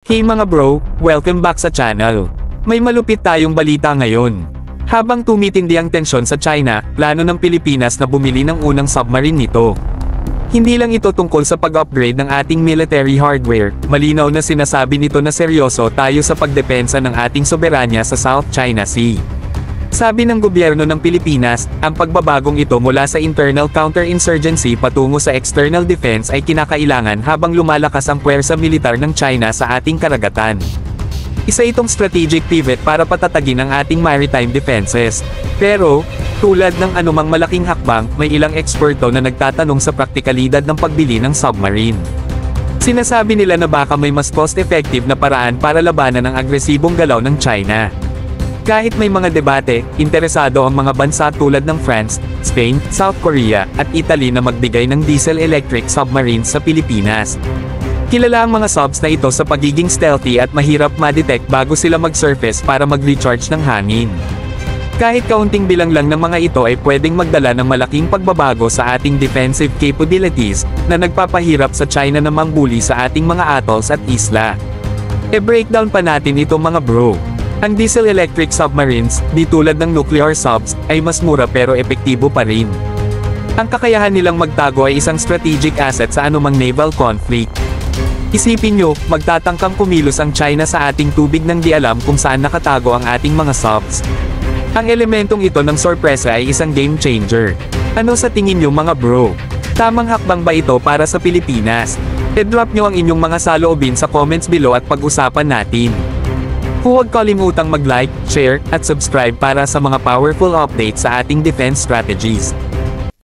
Hey mga bro, welcome back sa channel. May malupit tayong balita ngayon. Habang tumitindi ang tensyon sa China, plano ng Pilipinas na bumili ng unang submarine nito. Hindi lang ito tungkol sa pag-upgrade ng ating military hardware, malinaw na sinasabi nito na seryoso tayo sa pagdepensa ng ating soberanya sa South China Sea. Sabi ng gobyerno ng Pilipinas, ang pagbabagong ito mula sa internal counterinsurgency patungo sa external defense ay kinakailangan habang lumalakas ang puwersa militar ng China sa ating karagatan. Isa itong strategic pivot para patatagin ang ating maritime defenses. Pero, tulad ng anumang malaking hakbang, may ilang eksperto na nagtatanong sa praktikalidad ng pagbili ng submarine. Sinasabi nila na baka may mas cost-effective na paraan para labanan ang agresibong galaw ng China. Kahit may mga debate, interesado ang mga bansa tulad ng France, Spain, South Korea, at Italy na magbigay ng diesel-electric submarines sa Pilipinas. Kilala ang mga subs na ito sa pagiging stealthy at mahirap ma-detect bago sila mag-surface para mag-recharge ng hangin. Kahit kaunting bilang lang ng mga ito ay pwedeng magdala ng malaking pagbabago sa ating defensive capabilities, na nagpapahirap sa China na mangbuli sa ating mga atolls at isla. E-breakdown pa natin ito mga bro. Ang diesel-electric submarines, di tulad ng nuclear subs, ay mas mura pero epektibo pa rin. Ang kakayahan nilang magtago ay isang strategic asset sa anumang naval conflict. Isipin nyo, magtatangkang kumilos ang China sa ating tubig nang di alam kung saan nakatago ang ating mga subs. Ang elementong ito ng sorpresa ay isang game changer. Ano sa tingin nyo mga bro? Tamang hakbang ba ito para sa Pilipinas? E-drop nyo ang inyong mga saloobin sa comments below at pag-usapan natin. Huwag kalimutang mag-like, share, at subscribe para sa mga powerful updates sa ating defense strategies.